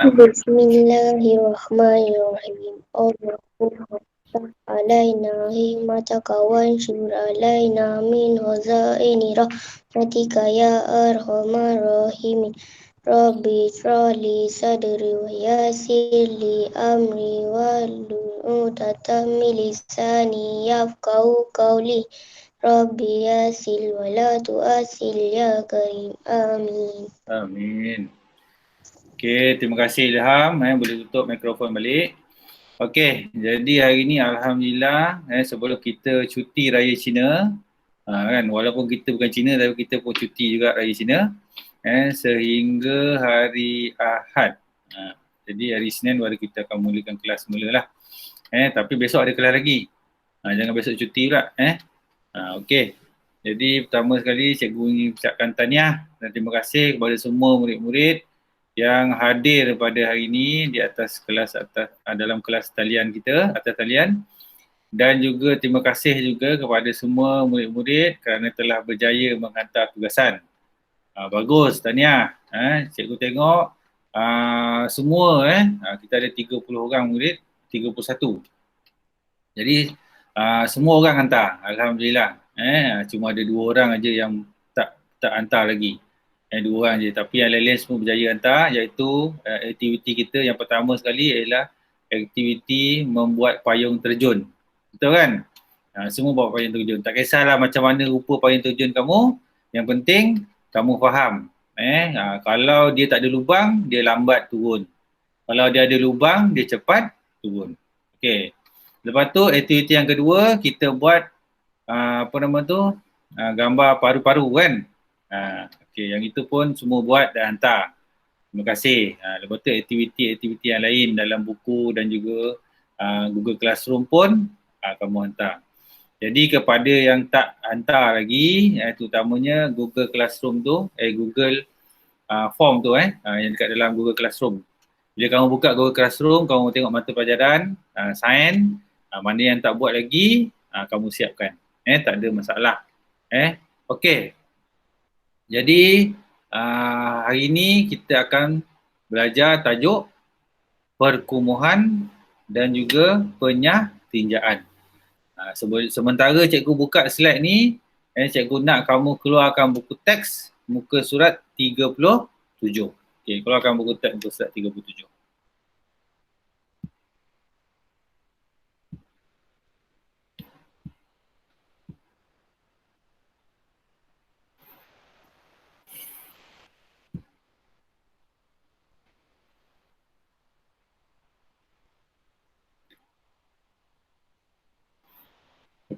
Bismillahirrahmanirrahim. Allahumma ftah alaina hikmataka wanshur alaina min khazaini rahmatika ya arhamar rahimin. Rabbi shrahli sadri wa yassir li amri wahlul 'uqdatam min lisani yafqahu qawli. Rabbi yassir wa la tu'assir ya karim. Amin. Amin. Okey, terima kasih Ilham. Boleh tutup mikrofon balik. Okey, jadi hari ni Alhamdulillah sebelum kita cuti Raya Cina, kan, walaupun kita bukan Cina tapi kita pun cuti juga Raya Cina, sehingga hari Ahad. Jadi hari Senin baru kita akan mulakan kelas semula lah. Tapi besok ada kelas lagi. Jangan besok cuti pula. Okey. Jadi pertama sekali cikgu ingin ucapkan tahniah dan terima kasih kepada semua murid-murid yang hadir pada hari ini di atas dalam kelas talian kita, atas talian, dan juga terima kasih juga kepada semua murid-murid kerana telah berjaya menghantar tugasan. Bagus, tahniah. Cikgu tengok semua kita ada 30 orang murid, 31. Jadi semua orang hantar, alhamdulillah. Cuma ada 2 orang aja yang tak hantar lagi. 2 orang je, tapi yang lain-lain semua berjaya hantar, iaitu aktiviti kita yang pertama sekali ialah aktiviti membuat payung terjun. Betul kan? Semua buat payung terjun. Tak kisahlah macam mana rupa payung terjun kamu, yang penting kamu faham. Kalau dia tak ada lubang, dia lambat turun. Kalau dia ada lubang, dia cepat turun. Okey. Lepas tu aktiviti yang kedua, kita buat gambar paru-paru kan. Okey, yang itu pun semua buat dan hantar. Terima kasih. Lepas tu aktiviti-aktiviti yang lain dalam buku dan juga Google Classroom pun kamu hantar. Jadi kepada yang tak hantar lagi, terutamanya Google Classroom tu, Google form tu yang dekat dalam Google Classroom. Bila kamu buka Google Classroom, kamu tengok mata pelajaran, sign, mana yang tak buat lagi, kamu siapkan. Tak ada masalah. Okey. Jadi hari ini kita akan belajar tajuk perkumuhan dan juga penyahtinjaan. Sementara cikgu buka slide ni, cikgu nak kamu keluarkan buku teks muka surat 37. Okey, keluarkan buku teks muka surat 37.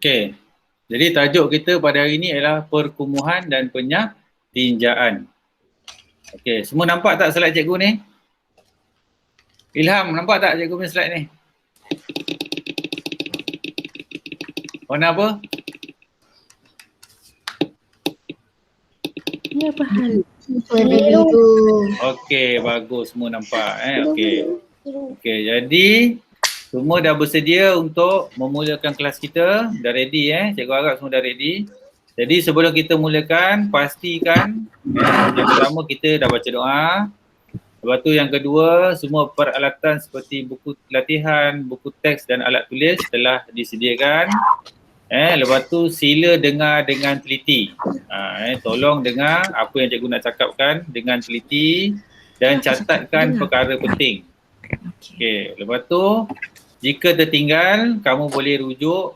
Okey, jadi tajuk kita pada hari ini ialah perkumuhan dan penyahtinjaan. Okey, semua nampak tak slide cikgu ni? Ilham, nampak tak cikgu punya slide ni? Warna apa? Ya, pahal. Okey, bagus, semua nampak. Okey. Okey, jadi semua dah bersedia untuk memulakan kelas kita. Dah ready Cikgu harap semua dah ready. Jadi sebelum kita mulakan, pastikan yang pertama kita dah baca doa. Lepas tu yang kedua, semua peralatan seperti buku latihan, buku teks dan alat tulis telah disediakan. Lepas tu sila dengar dengan teliti. Tolong dengar apa yang cikgu nak cakapkan dengan teliti dan catatkan perkara penting. Okey, lepas tu jika tertinggal, kamu boleh rujuk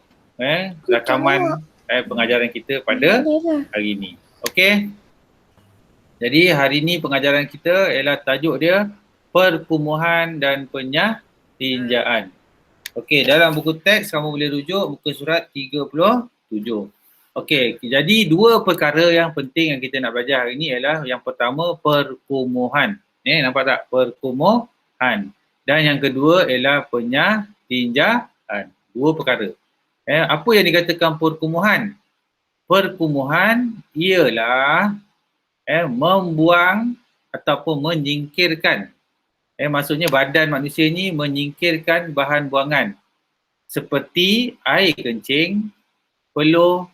rakaman pengajaran kita pada hari ini. Okey. Jadi hari ini pengajaran kita ialah tajuk dia perkumuhan dan penyahtinjaan. Okey, dalam buku teks kamu boleh rujuk muka surat 37. Okey, jadi 2 perkara yang penting yang kita nak belajar hari ini ialah yang pertama perkumuhan. Nampak tak? Perkumuhan. Dan yang kedua ialah penyahtinjaan. 2 perkara. Apa yang dikatakan perkumuhan? Perkumuhan ialah membuang ataupun menyingkirkan. Maksudnya badan manusia ni menyingkirkan bahan buangan seperti air kencing, peluh,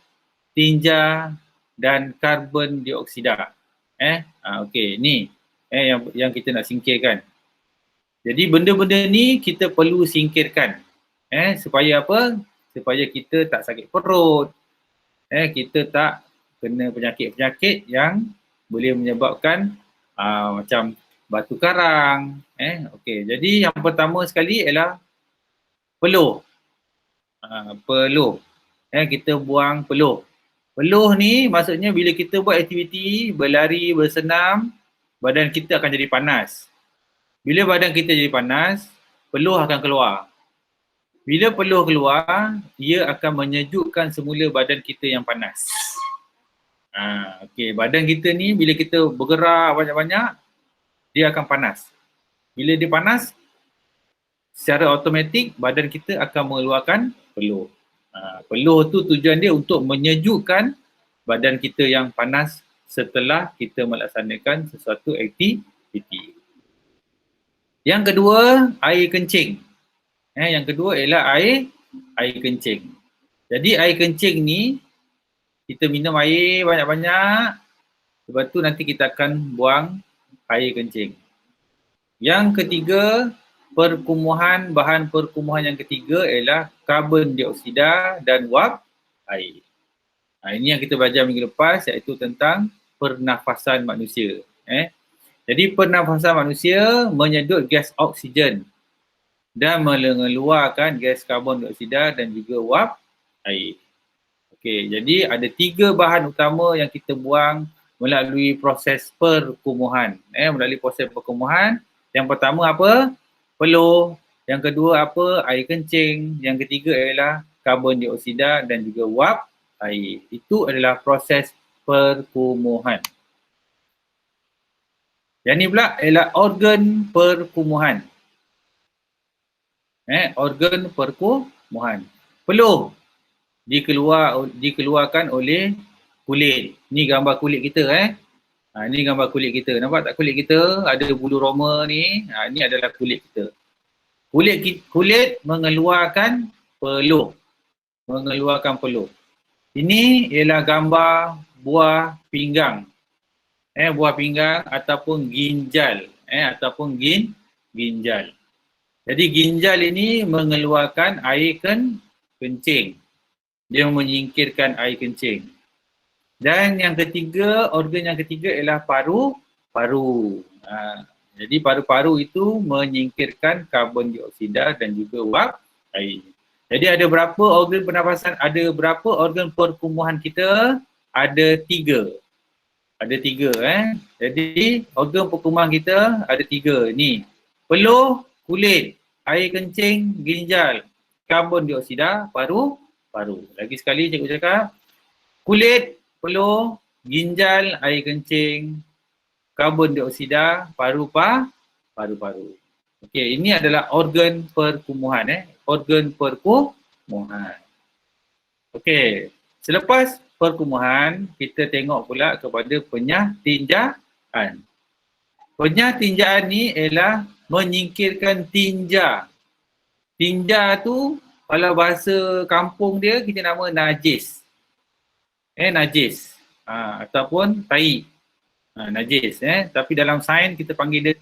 tinja dan karbon dioksida. Okey, ni yang kita nak singkirkan. Jadi benda-benda ni kita perlu singkirkan. Supaya apa? Supaya kita tak sakit perut. Kita tak kena penyakit-penyakit yang boleh menyebabkan macam batu karang. Okey, jadi yang pertama sekali ialah peluh. Peluh. Kita buang peluh. Peluh ni maksudnya bila kita buat aktiviti, berlari, bersenam, badan kita akan jadi panas. Bila badan kita jadi panas, peluh akan keluar. Bila peluh keluar, ia akan menyejukkan semula badan kita yang panas. Okey, badan kita ni bila kita bergerak banyak-banyak, dia akan panas. Bila dia panas, secara automatik badan kita akan mengeluarkan peluh. Peluh tu tujuan dia untuk menyejukkan badan kita yang panas setelah kita melaksanakan sesuatu aktiviti. Yang kedua, air kencing. Yang kedua ialah air kencing. Jadi air kencing ni kita minum air banyak-banyak, lepas tu nanti kita akan buang air kencing. Yang ketiga, bahan perkumuhan yang ketiga ialah karbon dioksida dan wap air. Ini yang kita belajar minggu lepas, iaitu tentang pernafasan manusia. Jadi pernafasan manusia menyedut gas oksigen dan mengeluarkan gas karbon dioksida dan juga wap air. Okey, jadi ada 3 bahan utama yang kita buang melalui proses perkumuhan. Melalui proses perkumuhan, yang pertama apa? Peluh. Yang kedua apa? Air kencing. Yang ketiga ialah karbon dioksida dan juga wap air. Itu adalah proses perkumuhan. Yang ni pula ialah organ perkumuhan. Organ perkumuhan. Peluh dikeluarkan oleh kulit. Ni gambar kulit kita ni gambar kulit kita. Nampak tak kulit kita? Ada bulu roma ni. Ni adalah kulit kita. Kulit mengeluarkan peluh. Ini ialah gambar buah pinggang. Buah pinggang ataupun ginjal. Ginjal. Jadi ginjal ini mengeluarkan air kencing. Dia menyingkirkan air kencing. Dan yang ketiga, organ yang ketiga ialah paru-paru. Jadi paru-paru itu menyingkirkan karbon dioksida dan juga wap air. Jadi ada berapa organ pernafasan? Ada berapa organ perkumuhan kita? Ada 3. Ada 3 Jadi organ perkumuhan kita ada 3 ni. Peluh, kulit, air kencing, ginjal, karbon dioksida, paru-paru. Lagi sekali cikgu cakap, kulit, peluh, ginjal, air kencing, karbon dioksida, paru-paru. Okey, ini adalah organ perkumuhan organ perkumuhan. Okey, selepas perkumuhan, kita tengok pula kepada penyatinjaan. Penyatinjaan ni ialah menyingkirkan tinja. Tinja tu kalau bahasa kampung dia kita nama najis. Najis. Ataupun tai. Najis. Tapi dalam sains kita panggil dia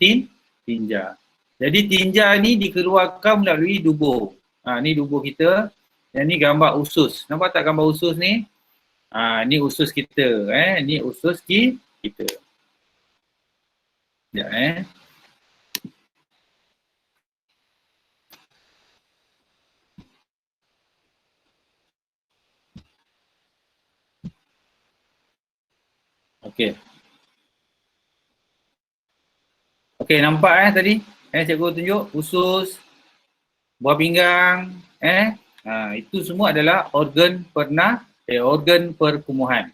tinja. Jadi tinja ni dikeluarkan melalui dubur. Ni dubur kita. Yang ni gambar usus. Nampak tak gambar usus ni? Ni usus kita. Ni usus kita. Sekejap Okey. Okey, nampak tadi? Cikgu tunjuk usus, buah pinggang, itu semua adalah organ organ perkumuhan.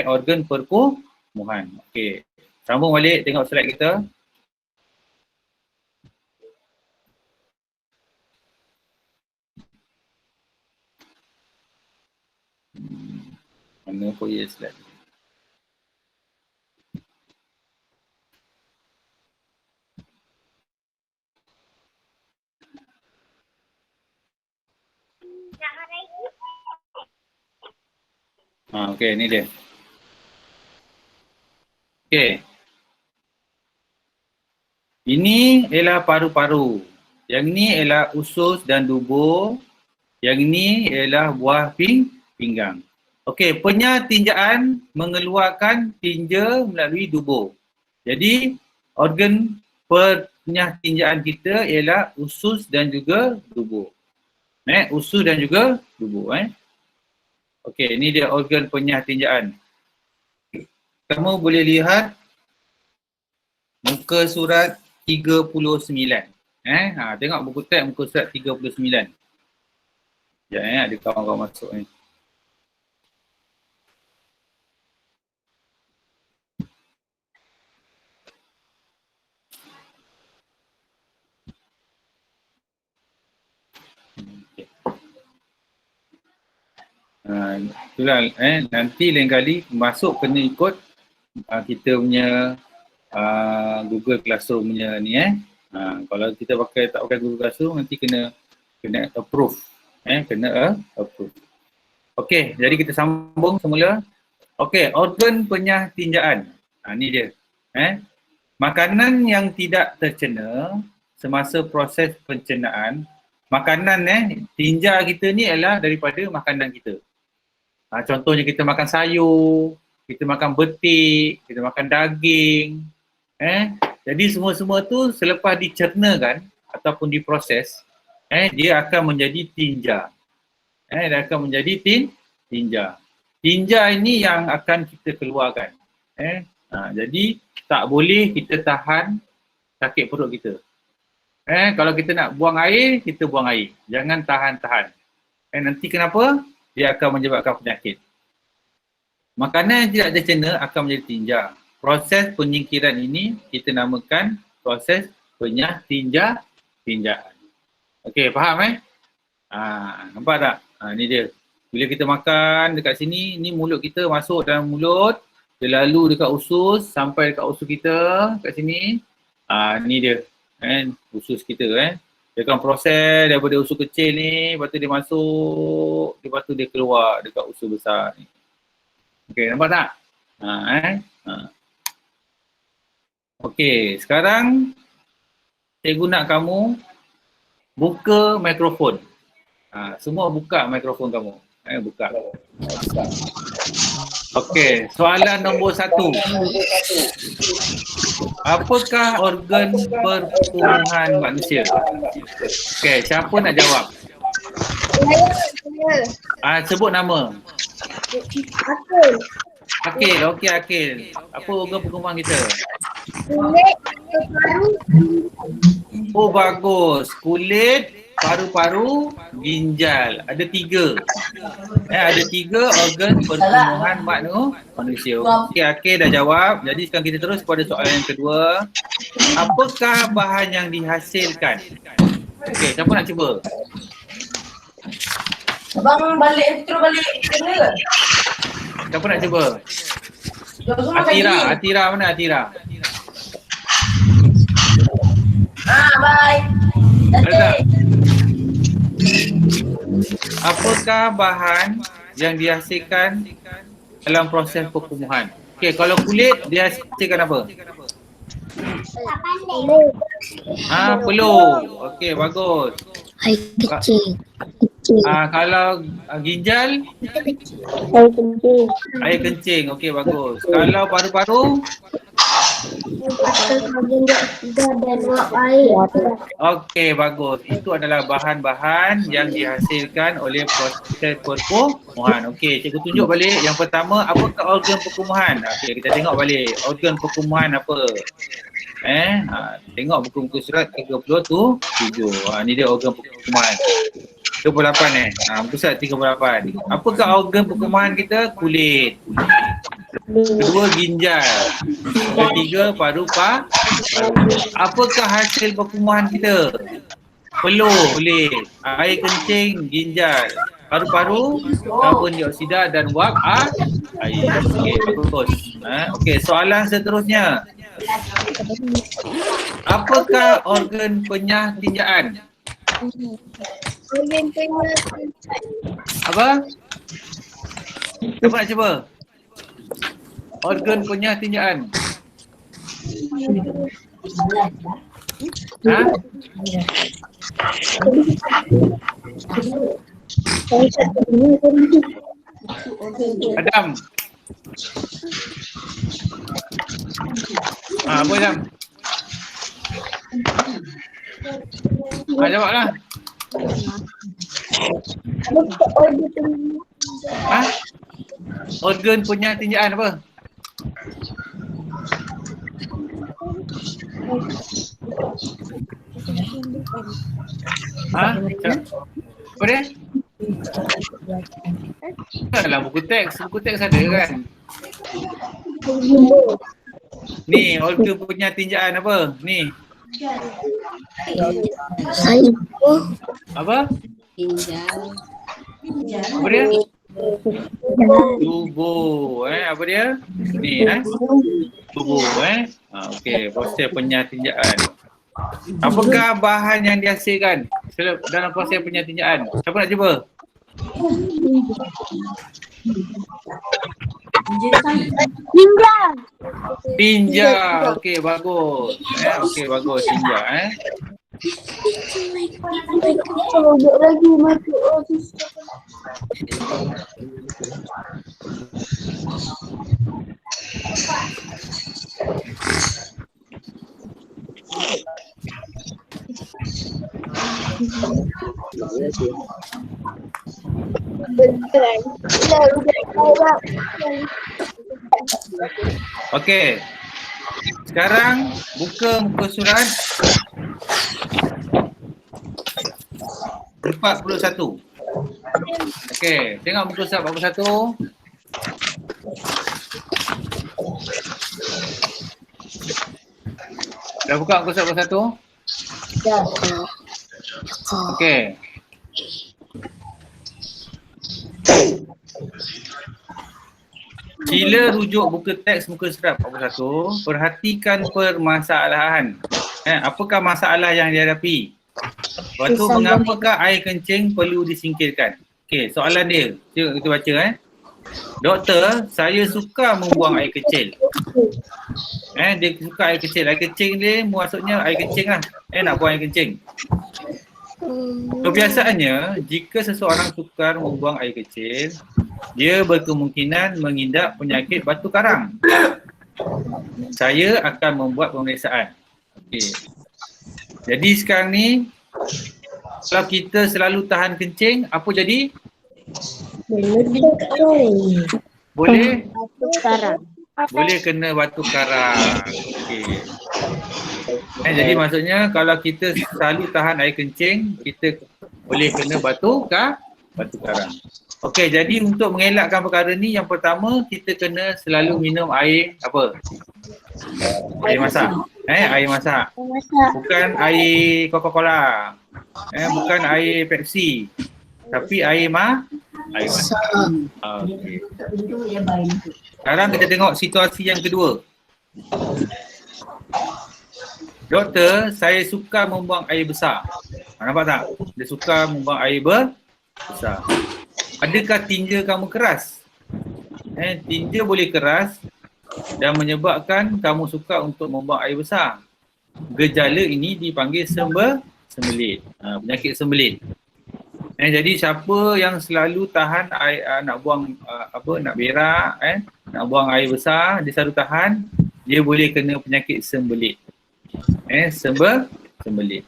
Organ perkumuhan. Okey. Sambung balik tengok slide kita. Mana pun ya slide. Okey, ni dia. Okey. Ini ialah paru-paru. Yang ni ialah usus dan dubur. Yang ni ialah buah pinggang. Okey, penyah tinjaan mengeluarkan tinja melalui dubur. Jadi, organ penyah tinjaan kita ialah usus dan juga dubur. Usus dan juga dubur. Okey, ini dia organ penyah tinjaan. Kamu boleh lihat muka surat 39. Tengok buku teks muka surat 39. Sekejap ada kawan-kawan masuk ni. Itulah nanti lain kali masuk kena ikut kita punya Google Classroom punya ni kalau kita tak pakai Google Classroom nanti kena approve kena approve. Okey, jadi kita sambung semula. Okey, organ penyah tinjaan. Ni dia. Makanan yang tidak tercerna semasa proses pencernaan, makanan tinja kita ni adalah daripada makanan kita. Contohnya kita makan sayur, kita makan betik, kita makan daging. Jadi semua-semua tu selepas dicernakan ataupun diproses, dia akan menjadi tinja. Dia akan menjadi tinja. Tinja ini yang akan kita keluarkan. Jadi tak boleh kita tahan sakit perut kita. Kalau kita nak buang air, kita buang air. Jangan tahan-tahan. Nanti kenapa? Dia akan menyebabkan penyakit. Makanan yang tidak tercerna akan menjadi tinja. Proses penyingkiran ini kita namakan proses penyah tinjaan. Okey, faham nampak tak? Ni dia. Bila kita makan dekat sini, ni mulut kita masuk dalam mulut, dia lalu dekat usus, sampai dekat usus kita kat sini. Ni dia. Usus kita Dia akan proses daripada usus kecil ni, lepas tu dia masuk, lepas tu dia keluar dekat usus besar ni. Okey, nampak tak? Okey, sekarang cikgu nak kamu buka mikrofon. Semua buka mikrofon kamu. Buka. Okey, soalan nombor 1. Apakah organ pertumbuhan manusia? Okey, siapa nak jawab? Sebut nama. Akil. Okey, Akil. Apa organ pertumbuhan kita? Kulit, paru-paru. Oh, bagus. Kulit, paru-paru, ginjal. Ada 3. Ada 3 organ pertumbuhan manusia. Okey, Akil dah jawab. Jadi sekarang kita terus pada soalan yang kedua. Apakah bahan yang dihasilkan? Okey, siapa nak cuba? Abang balik, terus balik kena ke? Siapa nak cuba? Atira mana Atira? Bye. Ada. Apakah bahan yang dihasilkan dalam proses pertumbuhan? Okey, kalau kulit dia hasilkan apa? Peluh. Okey, bagus. Air kecil. Kalau ginjal? Air kencing. Okey, bagus. Kalau paru-paru? Okey, bagus. Itu adalah bahan-bahan yang dihasilkan oleh proses pertumbuhan. Okey, cikgu tunjuk balik. Yang pertama, apakah organ pertumbuhan? Okey, kita tengok balik. Organ pertumbuhan apa? Tengok buku-buku surat 37. Ni dia organ pertumbuhan. 38 muka surat 38. Apakah organ pertumbuhan kita? Kulit. Kedua, ginjal. Ketiga, paru-paru. Apakah hasil pertumbuhan kita? Peluh, kulit, air kencing, ginjal, paru-paru, karbon dioksida dan wap air. Okey, bagus. Okey, soalan seterusnya. Apakah organ penyah tinjaan? Apa? Siapa nak cuba? Organ penyah tinjaan. Ha? Adam. Apa Adam? Jawablah. Ha? Organ punya tinjaan apa? Ha? Apa dia? Dalam buku teks ada kan? Ni, organ punya tinjaan apa? Ni. Apa? Apa dia? Tubuh. Apa dia? Ni tubuh okey, proses penyatinjaan. Apakah bahan yang dihasilkan dalam proses penyatinjaan? Siapa nak cuba? Tinja. Okey, bagus. Okey, bagus tinja Okey. Sekarang buka muka surat 41. Okey, tengok muka surat 41. Dah buka muka surat 41? Dah. Okey. Sila rujuk buku teks muka surat 41, perhatikan permasalahan. Apakah masalah yang dihadapi? Lepas tu, mengapakah air kencing perlu disingkirkan? Okey, soalan dia. Kita baca Doktor, saya suka membuang air kecil. Dia suka air kecil. Air kecil dia maksudnya air kencing lah. Nak buang air kencing. Kebiasaannya, jika seseorang sukar membuang air kecil, dia berkemungkinan mengidap penyakit batu karang. Saya akan membuat pemeriksaan. Okey. Jadi sekarang ni, kalau kita selalu tahan kencing, apa jadi? Boleh? Boleh kena batu karang. Okey. Jadi maksudnya kalau kita selalu tahan air kencing, kita boleh kena batu karang. Okey, jadi untuk mengelakkan perkara ni, yang pertama kita kena selalu minum air apa? Air masak. Air masak. Bukan air Coca-Cola. Bukan air Pepsi. Tapi air masak. Okey. Sekarang kita tengok situasi yang kedua. Doktor, saya suka membuang air besar. Nampak tak? Dia suka membuang air besar. Adakah tinja kamu keras? Tinja boleh keras dan menyebabkan kamu suka untuk membuang air besar. Gejala ini dipanggil sembelit. Penyakit sembelit. Jadi siapa yang selalu tahan air, nak buang nak berak, nak buang air besar, dia selalu tahan, dia boleh kena penyakit sembelit. Sembelit.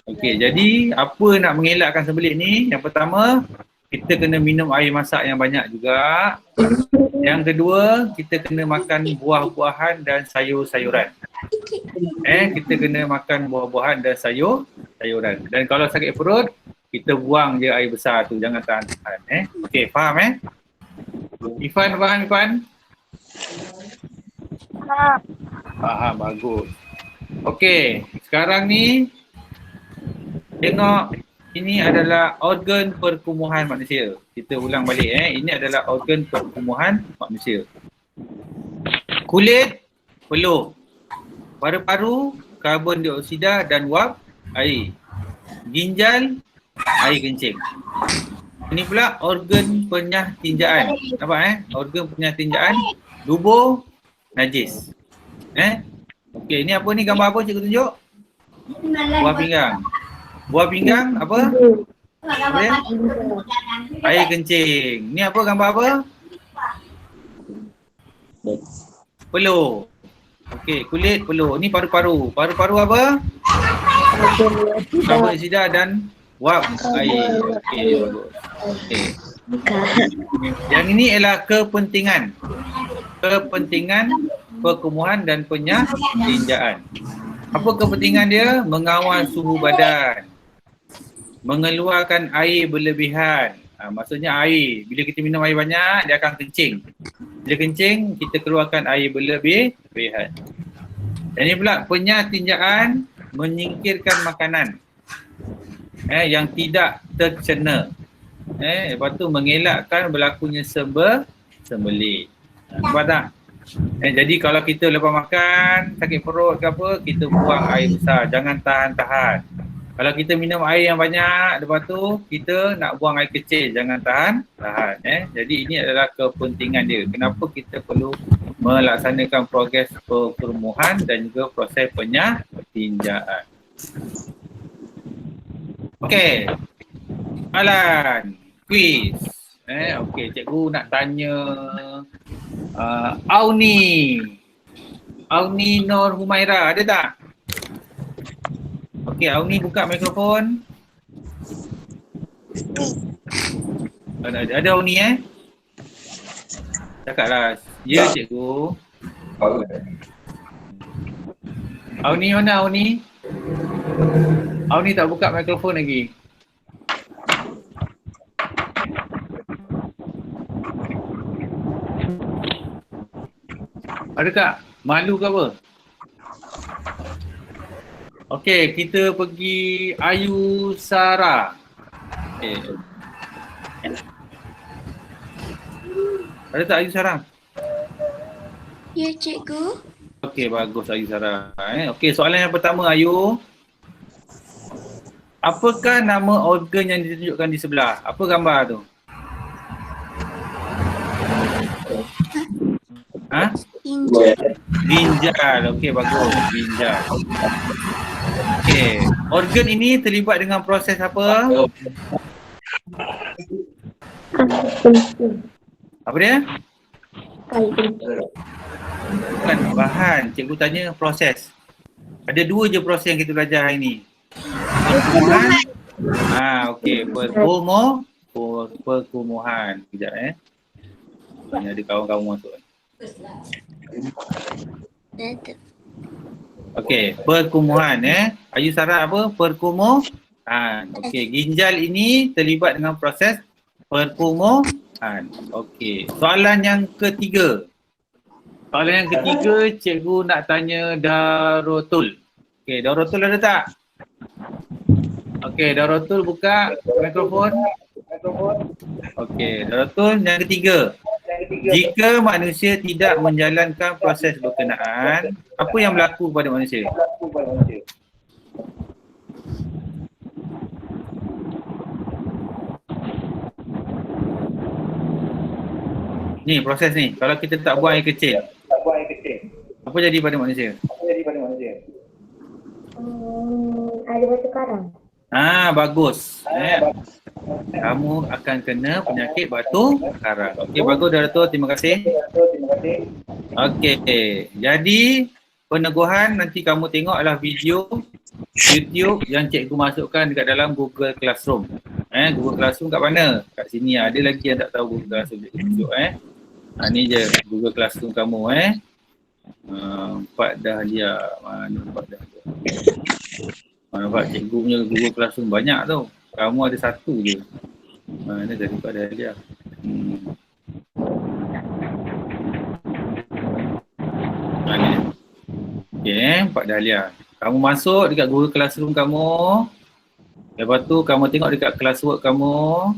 Okey, jadi apa nak mengelakkan sembelit ni? Yang pertama, kita kena minum air masak yang banyak juga. Yang kedua, kita kena makan buah-buahan dan sayur-sayuran. Kita kena makan buah-buahan dan sayuran. Dan kalau sakit perut, kita buang je air besar tu, jangan tahan-tahan. Okey, faham Ifan, faham Ifan? Faham, bagus. Okey, sekarang ni tengok, ini adalah organ perkumuhan manusia. Kita ulang balik ini adalah organ perkumuhan manusia. Kulit, peluh. Paru-paru, karbon dioksida dan wap, air. Ginjal, air kencing. Ini pula organ penyatinjaan. Nampak organ penyatinjaan, tubuh, najis. Okey, ni apa ni, gambar apa cikgu tunjuk? Buah pinggang. Buah pinggang apa? Apa dia? Air kencing. Ni apa gambar apa? Peluh. Okey, kulit peluh. Ni paru-paru. Paru-paru apa? Karbon dioksida dan wap air. Okey, bagus. Okey. Yang ini ialah kepentingan. Kepentingan perkumuhan dan penyatinjaan. Apa kepentingan dia? Mengawal suhu badan. Mengeluarkan air berlebihan. Maksudnya air. Bila kita minum air banyak, dia akan kencing. Bila kencing, kita keluarkan air berlebihan. Dan ini pula penyatinjaan, menyingkirkan makanan yang tidak tercerna. Lepas tu mengelakkan berlakunya sembelih. Nampak tak? Jadi kalau kita lepas makan, sakit perut ke apa, kita buang air besar. Jangan tahan-tahan. Kalau kita minum air yang banyak, lepas tu kita nak buang air kecil. Jangan tahan. Jadi ini adalah kepentingan dia. Kenapa kita perlu melaksanakan progres perkumuhan dan juga proses penyatinjaan. Okey. Soalan. Quiz. Okey, cikgu nak tanya Auni Nur Humaira, ada tak? Okey, Auni buka mikrofon. Ada Auni Cakaplah. Ya cikgu. Auni mana Auni? Auni tak buka mikrofon lagi. Ada tak? Malu ke apa? Okey, kita pergi Ayu Sarah. Okey. Ada tak Ayu Sarah? Ya, cikgu. Okey, bagus Ayu Sarah. Okey, soalan yang pertama Ayu. Apakah nama organ yang ditunjukkan di sebelah? Apa gambar tu? Ginjal. Okey, bagus. Ginjal. Okey. Organ ini terlibat dengan proses apa? Apa dia? Bukan bahan. Cikgu tanya proses. Ada dua je proses yang kita belajar hari ni. Perkumuhan. Okey. Perkumuhan. Sekejap Ini ada kawan-kawan masuk. Okey, perkumuhan Ayu Sarah apa? Perkumuhan. Okey, ginjal ini terlibat dengan proses perkumuhan. Okey, soalan yang ketiga. Soalan yang ketiga cikgu nak tanya Darotul. Okey, Darotul ada tak? Okey, Darotul buka mikrofon. Okey, Darotul yang ketiga. Jika manusia tidak menjalankan proses berkenaan, apa yang berlaku pada manusia? Ni proses ni, kalau kita tak buang air kecil, apa jadi pada manusia? Ada batu karang. Bagus. Kamu akan kena penyakit batu karang. Okey, bagus Dato', terima kasih. Okey, jadi peneguhan nanti kamu tengok adalah video YouTube yang cikgu masukkan dekat dalam Google Classroom. Google Classroom kat mana? Kat sini ada lagi yang tak tahu Google Classroom cikgu tunjuk ni je Google Classroom kamu Pak Dahlia. Mana Pak Dahlia? Nampak cikgu punya Google Classroom banyak tu. Kamu ada satu je. Mana tadi Pak Dahlia? Mana? Okay, Pak Dahlia. Kamu masuk dekat Google Classroom kamu. Lepas tu kamu tengok dekat classwork kamu.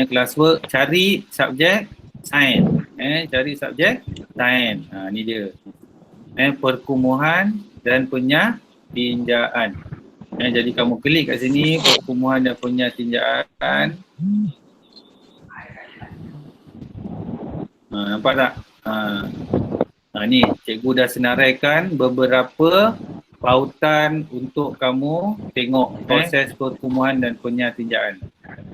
Classwork, cari subjek sains. Cari subjek sains. Ni dia. Perkumuhan dan penyatinjaan. Jadi kamu klik kat sini, perkumuhan dan penyatinjaan. Nampak tak? Ni cikgu dah senaraikan beberapa pautan untuk kamu tengok proses perkumuhan dan penyatinjaan.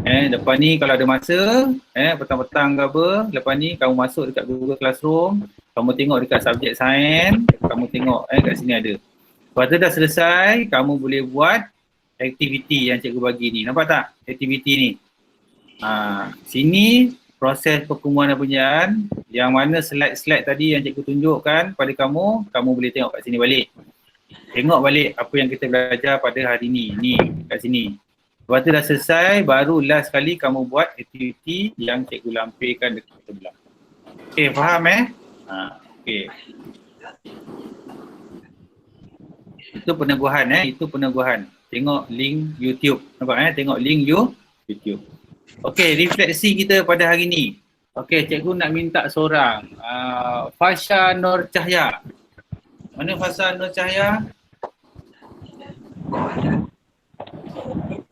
Lepas ni kalau ada masa, petang-petang ke apa, lepas ni kamu masuk dekat Google Classroom, kamu tengok dekat subjek sains, kamu tengok kat sini ada. Lepas tu dah selesai, kamu boleh buat aktiviti yang cikgu bagi ni. Nampak tak aktiviti ni? Sini proses perkumuhan dan penyatinjaan, yang mana slide-slide tadi yang cikgu tunjukkan pada kamu, kamu boleh tengok kat sini balik. Tengok balik apa yang kita belajar pada hari ni, kat sini. Lepas tu dah selesai, baru last kali kamu buat aktiviti yang cikgu lampirkan dekat sebelah. Okay, faham Okay. Itu peneguhan itu peneguhan. Tengok link YouTube. Nampak tengok link YouTube. Okey, refleksi kita pada hari ni. Okey, cikgu nak minta seorang. Fasha Nur Cahya. Mana Fasha Nur Cahya?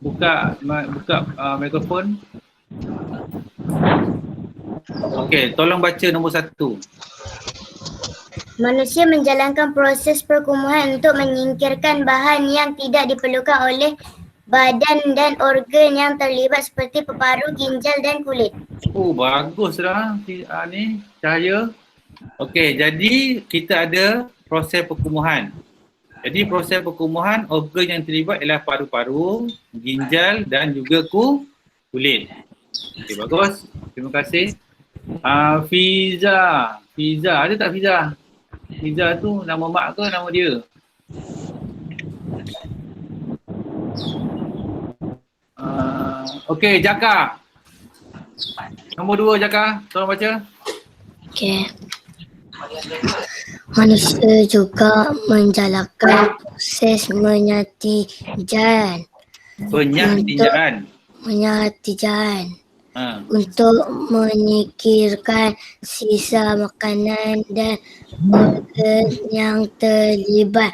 Buka mikrofon. Okey, tolong baca nombor 1. Manusia menjalankan proses perkumuhan untuk menyingkirkan bahan yang tidak diperlukan oleh badan dan organ yang terlibat seperti peparu, ginjal dan kulit. Oh, baguslah ni Cahaya. Okey, jadi kita ada proses perkumuhan. Jadi proses perkumuhan, organ yang terlibat ialah paru-paru, ginjal dan juga kulit. Okey, bagus. Terima kasih. Fiza, ada tak Fiza? Fiza tu nama mak ke nama dia? Okey, Jaka. Nombor 2 Jaka, tolong baca. Okey. Manusia juga menjalankan proses penyatinjaan. Untuk menyingkirkan sisa makanan dan organ yang terlibat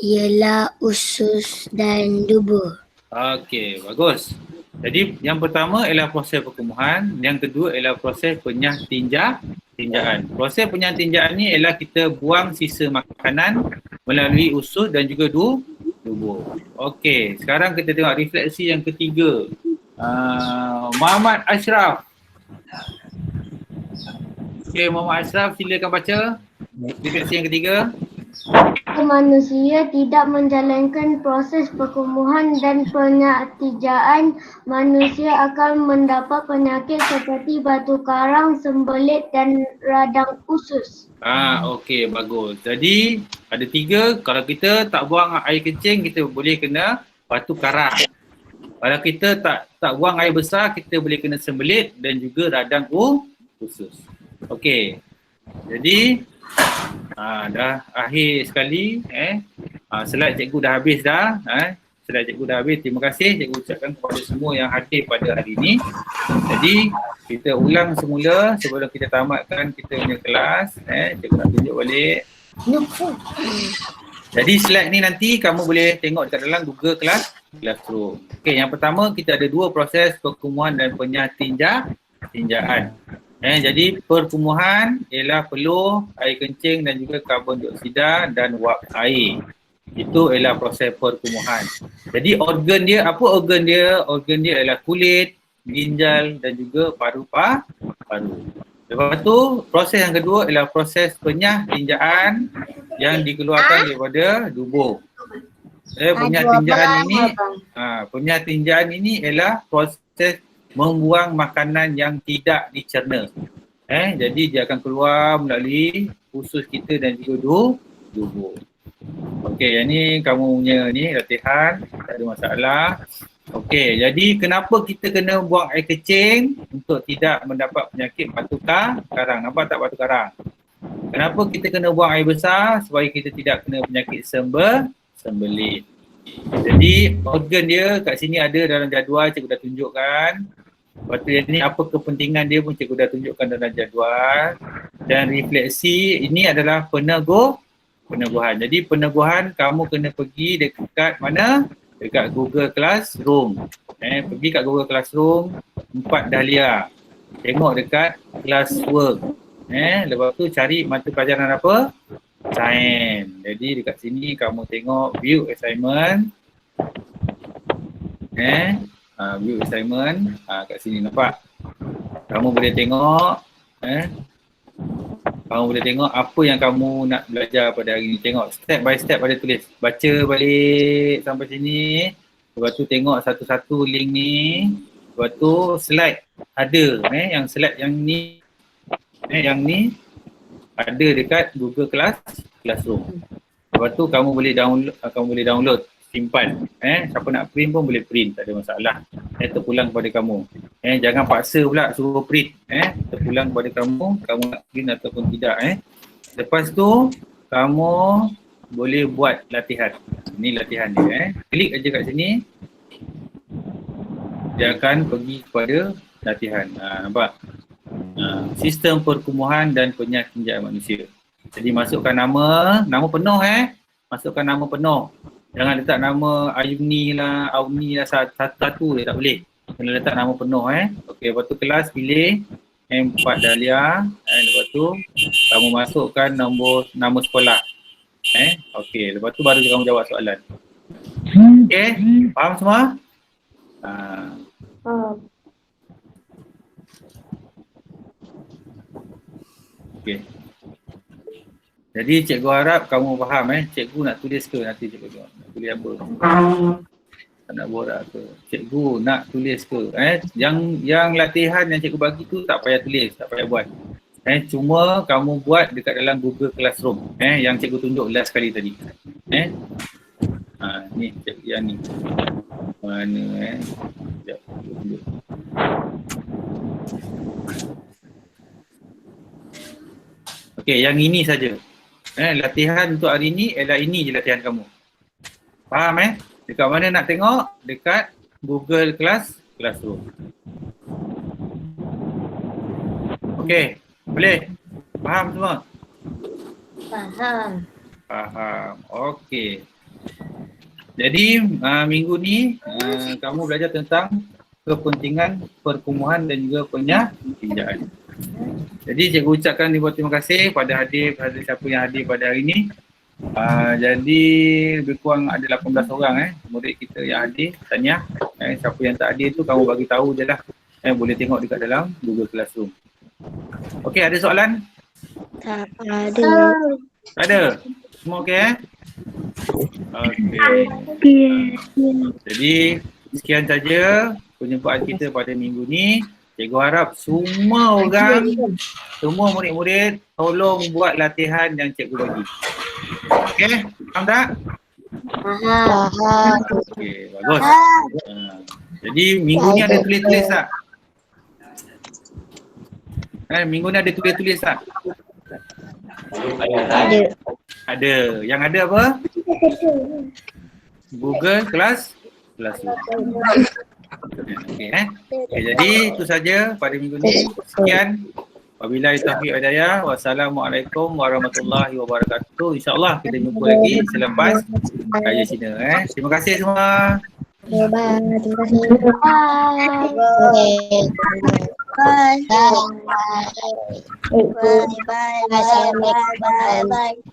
ialah usus dan dubur. Okey, bagus. Jadi yang pertama ialah proses perkumuhan, yang kedua ialah proses penyatinjaan. Proses penyatinjaan ni ialah kita buang sisa makanan melalui usus dan juga dubur. Okey, sekarang kita tengok refleksi yang ketiga. Muhammad Ashraf. Okey, Muhammad Ashraf, silakan baca refleksi yang ketiga. Manusia tidak menjalankan proses perkumuhan dan penyatinjaan, manusia akan mendapat penyakit seperti batu karang, sembelit dan radang usus. Okey, bagus. Jadi ada 3, kalau kita tak buang air kencing, kita boleh kena batu karang. Kalau kita tak buang air besar, kita boleh kena sembelit dan juga radang usus. Okey. Jadi dah akhir sekali. Slide cikgu dah habis dah. Slide cikgu dah habis. Terima kasih cikgu ucapkan kepada semua yang hadir pada hari ini. Jadi kita ulang semula sebelum kita tamatkan kita punya kelas. Cikgu nak tunjuk balik. Jadi slide ni nanti kamu boleh tengok dekat dalam Google Classroom. Okey, yang pertama kita ada 2 proses perkumuhan dan penyatinjaan. Jadi perkumuhan ialah peluh, air kencing dan juga karbon dioksida dan wap air. Itu ialah proses perkumuhan. Jadi organ dia, apa organ dia? Organ dia ialah kulit, ginjal dan juga paru-paru. Lepas tu proses yang kedua ialah proses penyatinjaan yang dikeluarkan daripada dubur. Penyatinjaan ini ialah proses membuang makanan yang tidak dicerna. Jadi dia akan keluar melalui usus kita dan juga dubur. Okey, yang ni kamu punya ni latihan, tak ada masalah. Okey, jadi kenapa kita kena buang air kecing untuk tidak mendapat penyakit batu karang? Nampak tak batu karang? Kenapa kita kena buang air besar? Supaya kita tidak kena penyakit sembelit. Jadi organ dia kat sini ada dalam jadual, cikgu dah tunjukkan. Lepas tu ni apa kepentingan dia pun cikgu dah tunjukkan dalam jadual. Dan refleksi ini adalah peneguhan. Jadi peneguhan kamu kena pergi dekat mana? Dekat Google Classroom. Pergi kat Google Classroom 4 Dahlia. Tengok dekat classwork. Lepas tu cari mata pelajaran apa? Sains. Jadi dekat sini kamu tengok view assignment. View assignment. Kat sini nampak. Kamu boleh tengok kamu boleh tengok apa yang kamu nak belajar pada hari ni. Tengok step by step ada tulis. Baca balik sampai sini. Lepas tu tengok satu-satu link ni. Lepas tu slide ada. Yang slide yang ni. Yang ni ada dekat Google Classroom. Lepas tu kamu boleh download, simpan. Siapa nak print pun boleh print, tak ada masalah. Terpulang kepada kamu. Jangan paksa pula suruh print. Terpulang kepada kamu nak print ataupun tidak. Lepas tu kamu boleh buat latihan. Ini latihan dia. Klik aja kat sini. Dia akan pergi kepada latihan. Nampak? Sistem perkumuhan dan penyakinjaan manusia. Jadi masukkan nama penuh masukkan nama penuh. Jangan letak nama Ayuni lah, Auni lah satu-satu dia tak boleh. Kena letak nama penuh Okey, lepas tu kelas pilih M4 Dahlia. Lepas tu kamu masukkan nama sekolah. Okey, lepas tu baru kamu jawab soalan. Okey, faham semua? Okey. Jadi cikgu harap kamu faham cikgu nak tulis ke nanti cikgu tengok. Nak tulis apa? Tak nak borak ke? Cikgu nak tulis ke? Yang latihan yang cikgu bagi tu tak payah tulis, tak payah buat. Cuma kamu buat dekat dalam Google Classroom. Yang cikgu tunjuk last kali tadi. Ni cikgu yang ni. Mana Sekejap, cikgu tunjuk. Okey, yang ini saja. Latihan untuk hari ni ialah ini je latihan kamu. Faham Dekat mana nak tengok? Dekat Google Classroom. Okey, boleh? Faham semua? Faham. Okey. Jadi minggu ni kamu belajar tentang kepentingan perkumuhan dan juga penyakinjaan. Jadi cikgu ucapkan terima kasih pada siapa yang hadir pada hari ini. Jadi lebih kurang ada 18 orang murid kita yang hadir. Tanya siapa yang tak hadir tu kamu bagi tahu je lah. Boleh tengok dekat dalam Google Classroom. Okey, ada soalan? Tak ada. Tak ada? Semua okey Okey. Jadi sekian saja perjumpaan kita pada minggu ni. Cikgu harap semua orang, semua murid-murid tolong buat latihan yang cikgu bagi. Okey, faham tak? Faham. Okey, bagus. Jadi minggu ni ada tulis-tulis tak? Minggu ni ada tulis-tulis tak? Ada. Ada. Yang ada apa? Google Classroom. Okey, jadi itu saja pada minggu ni. Sekian. Wabillahi taufiq wal hidayah. Wassalamualaikum warahmatullahi wabarakatuh. InsyaAllah kita jumpa lagi selepas Kaya Cina. Terima kasih semua. Bye. Terima kasih. Bye. Bye. Bye. Bye. Bye. Bye. Bye.